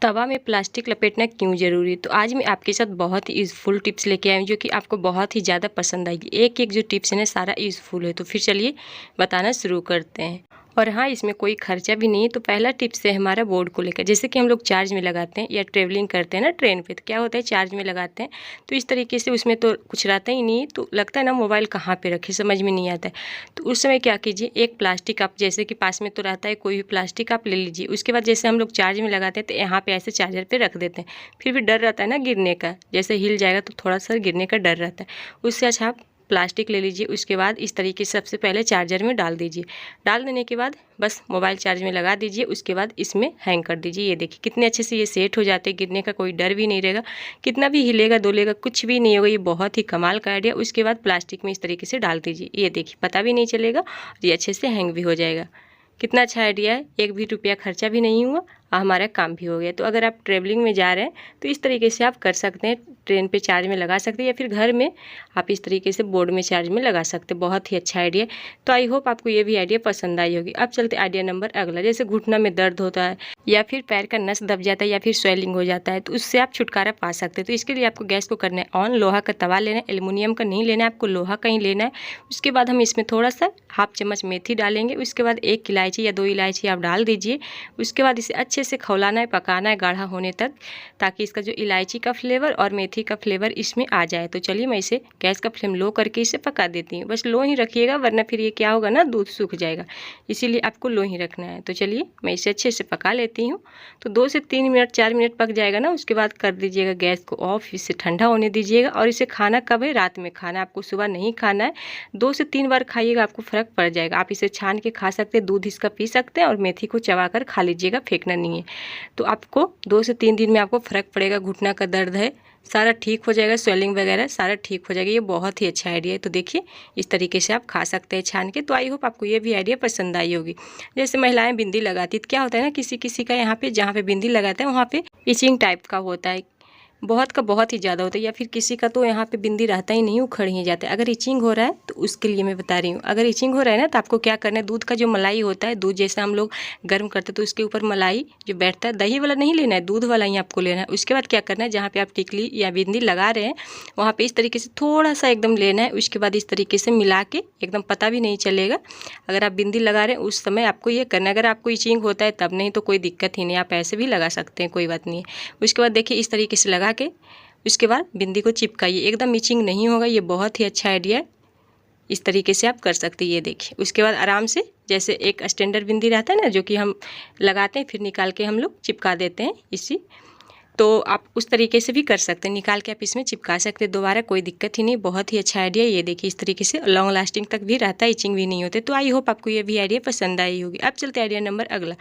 तवा में प्लास्टिक लपेटना क्यों ज़रूरी है? तो आज मैं आपके साथ बहुत ही यूज़फुल टिप्स लेके आई हूँ जो कि आपको बहुत ही ज़्यादा पसंद आएगी। एक-एक जो टिप्स है ना सारा यूज़फुल है। तो फिर चलिए बताना शुरू करते हैं। और हाँ, इसमें कोई खर्चा भी नहीं है। तो पहला टिप्स है हमारा बोर्ड को लेकर। जैसे कि हम लोग चार्ज में लगाते हैं या ट्रैवलिंग करते हैं ना ट्रेन पे, तो क्या होता है चार्ज में लगाते हैं तो इस तरीके से उसमें तो कुछ रहता ही नहीं है, तो लगता है ना मोबाइल कहाँ पे रखें, समझ में नहीं आता है। तो उस समय क्या कीजिए, एक प्लास्टिक आप जैसे कि पास में तो रहता है कोई भी प्लास्टिक आप ले लीजिए। उसके बाद जैसे हम लोग चार्ज में लगाते हैं तो यहाँ पे ऐसे चार्जर पे रख देते हैं। फिर भी डर रहता है ना गिरने का, जैसे हिल जाएगा तो थोड़ा सा गिरने का डर रहता है। उससे अच्छा आप प्लास्टिक ले लीजिए। उसके बाद इस तरीके से सबसे पहले चार्जर में डाल दीजिए। डाल देने के बाद बस मोबाइल चार्ज में लगा दीजिए। उसके बाद इसमें हैंग कर दीजिए। ये देखिए कितने अच्छे से ये सेट हो जाते हैं, गिरने का कोई डर भी नहीं रहेगा। कितना भी हिलेगा डोलेगा कुछ भी नहीं होगा। ये बहुत ही कमाल का आइडिया। उसके बाद प्लास्टिक में इस तरीके से डाल दीजिए। ये देखिए पता भी नहीं चलेगा और ये अच्छे से हैंग भी हो जाएगा। कितना अच्छा आइडिया है, एक भी रुपया खर्चा भी नहीं हुआ और हमारा काम भी हो गया। तो अगर आप ट्रैवलिंग में जा रहे हैं तो इस तरीके से आप कर सकते हैं। ट्रेन पे चार्ज में लगा सकते हैं या फिर घर में आप इस तरीके से बोर्ड में चार्ज में लगा सकते हैं। बहुत ही अच्छा आइडिया। तो आई होप आपको ये भी आइडिया पसंद आई होगी। अब चलते आइडिया नंबर अगला। जैसे घुटना में दर्द होता है या फिर पैर का नस दब जाता है या फिर स्वेलिंग हो जाता है, तो उससे आप छुटकारा पा सकते हैं। तो इसके लिए आपको गैस को करना है ऑन। लोहा का तवा लेना है, एल्युमिनियम का नहीं लेना है, आपको लोहा का ही लेना है। उसके बाद हम इसमें थोड़ा सा हाफ चम्मच मेथी डालेंगे। उसके बाद 1 इलायची या 2 इलायची आप डाल दीजिए। उसके बाद इसे अच्छे से खौलाना है, पकाना है गाढ़ा होने तक, ताकि इसका जो इलायची का फ्लेवर और मेथी का फ्लेवर इसमें आ जाए। तो चलिए मैं इसे गैस का फ्लेम लो करके इसे पका देती हूँ। बस लो ही रखिएगा वरना फिर ये क्या होगा ना दूध सूख जाएगा, इसीलिए आपको लो ही रखना है। तो चलिए मैं इसे अच्छे से पका लेती हूँ। तो 2 से 3 मिनट 4 मिनट पक जाएगा ना, उसके बाद कर दीजिएगा गैस को ऑफ। इसे ठंडा होने दीजिएगा। और इसे खाना कब है, रात में खाना, आपको सुबह नहीं खाना है। 2 से 3 बार खाइएगा, आपको फ़र्क पड़ जाएगा। आप इसे छान के खा सकते हैं, दूध इसका पी सकते हैं और मेथी को चबा कर खा लीजिएगा, फेंकना नहीं है। तो आपको 2 से 3 दिन में आपको फ़र्क पड़ेगा। घुटना का दर्द है सारा ठीक हो जाएगा, स्वेलिंग वगैरह सारा ठीक हो जाएगा। ये बहुत ही अच्छा आइडिया है। तो देखिए इस तरीके से आप खा सकते हैं छान के। तो आई होप आपको ये भी आइडिया पसंद आई होगी। जैसे महिलाएं बिंदी लगाती, तो क्या होता है ना किसी किसी का यहाँ पे जहाँ पे बिंदी लगाते हैं वहाँ पे इचिंग टाइप का होता है, बहुत का बहुत ही ज़्यादा होता है। या फिर किसी का तो यहाँ पे बिंदी रहता ही नहीं, उखड़ ही जाता है। अगर इचिंग हो रहा है तो उसके लिए मैं बता रही हूँ। अगर इचिंग हो रहा है ना तो आपको क्या करना है, दूध का जो मलाई होता है, दूध जैसे हम लोग गर्म करते हैं तो उसके ऊपर मलाई जो बैठता है, दही वाला नहीं लेना है, दूध वाला ही आपको लेना है। उसके बाद क्या करना है, जहाँ पे आप टिकली या बिंदी लगा रहे हैं वहाँ पे इस तरीके से थोड़ा सा एकदम लेना है। उसके बाद इस तरीके से मिला के एकदम पता भी नहीं चलेगा। अगर आप बिंदी लगा रहे हैं उस समय आपको ये करना है। अगर आपको इचिंग होता है तब, नहीं तो कोई दिक्कत ही नहीं, आप ऐसे भी लगा सकते हैं, कोई बात नहीं है। उसके बाद देखिए इस तरीके से लगा के उसके बाद बिंदी को चिपकाइए, एकदम इचिंग नहीं होगा। ये बहुत ही अच्छा आइडिया है, इस तरीके से आप कर सकते हैं। ये देखिए उसके बाद आराम से जैसे एक स्टैंडर्ड बिंदी रहता है ना जो कि हम लगाते हैं फिर निकाल के हम लोग चिपका देते हैं इसी, तो आप उस तरीके से भी कर सकते हैं। निकाल के आप इसमें चिपका सकते हैं दोबारा, कोई दिक्कत ही नहीं। बहुत ही अच्छा आइडिया। ये देखिए इस तरीके से लॉन्ग लास्टिंग तक भी रहता है, इचिंग भी नहीं होते। तो आई होप आपको ये भी आइडिया पसंद आई होगी। अब चलते आइडिया नंबर अगला।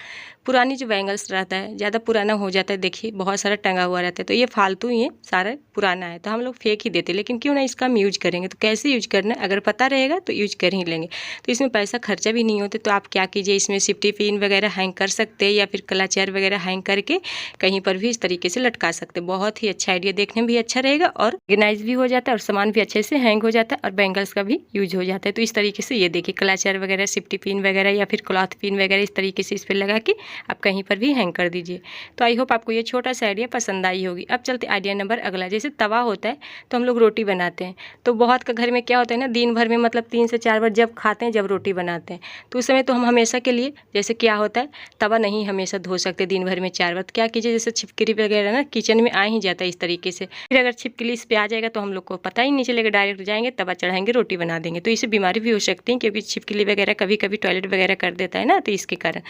पुरानी जो बैंगल्स रहता है, ज़्यादा पुराना हो जाता है, देखिए बहुत सारा टंगा हुआ रहता है, तो ये फालतू ही है, सारा पुराना है तो हम लोग फेंक ही देते। लेकिन क्यों ना इसका हम यूज करेंगे। तो कैसे यूज करना है अगर पता रहेगा तो यूज कर ही लेंगे। तो इसमें पैसा खर्चा भी नहीं होते। तो आप क्या कीजिए, इसमें सेफ्टी पिन वगैरह हैंग कर सकते हैं या फिर क्लचर वगैरह हैंग करके कहीं पर भी इस तरीके से लटका सकते हैं। बहुत ही अच्छा आइडिया, देखने में भी अच्छा रहेगा और ऑर्गेनाइज भी हो जाता है और सामान भी अच्छे से हैंग हो जाता है और बैंगल्स का भी यूज हो जाता है। तो इस तरीके से ये देखिए क्लचर वगैरह, सेफ्टी पिन वगैरह या फिर क्लॉथ पिन वगैरह इस तरीके से इस पर लगा के आप कहीं पर भी हैंग कर दीजिए। तो आई होप आपको ये छोटा सा आइडिया पसंद आई होगी। अब चलते आइडिया नंबर अगला। जैसे तवा होता है तो हम लोग रोटी बनाते हैं, तो बहुत का घर में क्या होता है ना, दिन भर में मतलब 3 से 4 बार जब खाते हैं, जब रोटी बनाते हैं, तो उस समय तो हम हमेशा के लिए जैसे क्या होता है तवा नहीं हमेशा धो सकते दिन भर में 4 बार। तो क्या कीजिए, जैसे छिपकली वगैरह ना किचन में आ ही जाता है इस तरीके से, फिर अगर छिपकली इस पे आ जाएगा तो हम लोग को पता ही नहीं चलेगा, डायरेक्ट जाएंगे तवा चढ़ाएंगे रोटी बना देंगे। तो इससे बीमारी भी हो सकती है क्योंकि छिपकली वगैरह कभी कभी टॉयलेट वगैरह कर देता है ना, तो इसके कारण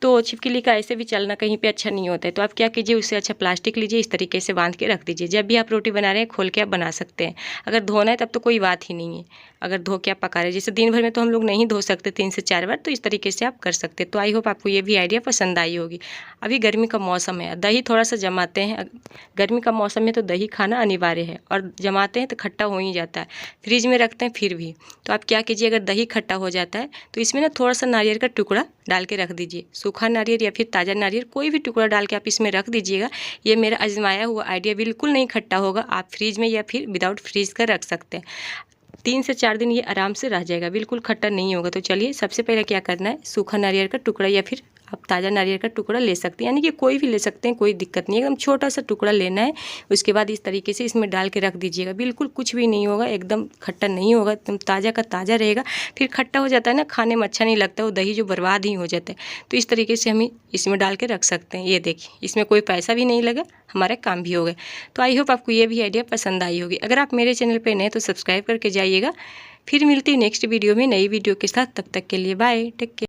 तो छिपकली का ऐसे भी चलना कहीं पे अच्छा नहीं होता है। तो आप क्या कीजिए, उससे अच्छा प्लास्टिक लीजिए, इस तरीके से बांध के रख दीजिए। जब भी आप रोटी बना रहे हैं खोल के आप बना सकते हैं। अगर धोना है तब तो कोई बात ही नहीं है, अगर धो के आप पका रहे हैं। जैसे दिन भर में तो हम लोग नहीं धो सकते 3 से 4 बार, तो इस तरीके से आप कर सकते हैं। तो आई होप आपको ये भी आइडिया पसंद आई होगी। अभी गर्मी का मौसम है, दही थोड़ा सा जमाते हैं। गर्मी का मौसम में तो दही खाना अनिवार्य है और जमाते हैं तो खट्टा हो ही जाता है, फ्रिज में रखते हैं फिर भी। तो आप क्या कीजिए, अगर दही खट्टा हो जाता है तो इसमें ना थोड़ा सा नारियल का टुकड़ा डाल के रख दीजिए। सूखा नारियल या फिर ताज़ा नारियल कोई भी टुकड़ा डाल के आप इसमें रख दीजिएगा। ये मेरा आजमाया हुआ आइडिया, बिल्कुल नहीं खट्टा होगा। आप फ्रिज में या फिर विदाउट फ्रीज का रख सकते हैं। 3 से 4 दिन ये आराम से रह जाएगा, बिल्कुल खट्टा नहीं होगा। तो चलिए सबसे पहले क्या करना है, सूखा नारियल का टुकड़ा या फिर आप ताज़ा नारियल का टुकड़ा ले सकते हैं, यानी कि कोई भी ले सकते हैं, कोई दिक्कत नहीं है। एकदम छोटा सा टुकड़ा लेना है, उसके बाद इस तरीके से इसमें डाल के रख दीजिएगा। बिल्कुल कुछ भी नहीं होगा, एकदम खट्टा नहीं होगा, एकदम ताज़ा का ताज़ा रहेगा। फिर खट्टा हो जाता है ना, खाने में अच्छा नहीं लगता, वो दही जो बर्बाद ही हो जाता है। तो इस तरीके से हम इसमें डाल के रख सकते हैं। ये देखिए, इसमें कोई पैसा भी नहीं लगा, हमारा काम भी हो गया। तो आई होप आपको ये भी आइडिया पसंद आई होगी। अगर आप मेरे चैनल पे नए तो सब्सक्राइब करके जाइएगा। फिर मिलती है नेक्स्ट वीडियो में नई वीडियो के साथ। तब तक के लिए बाय, टेक केयर।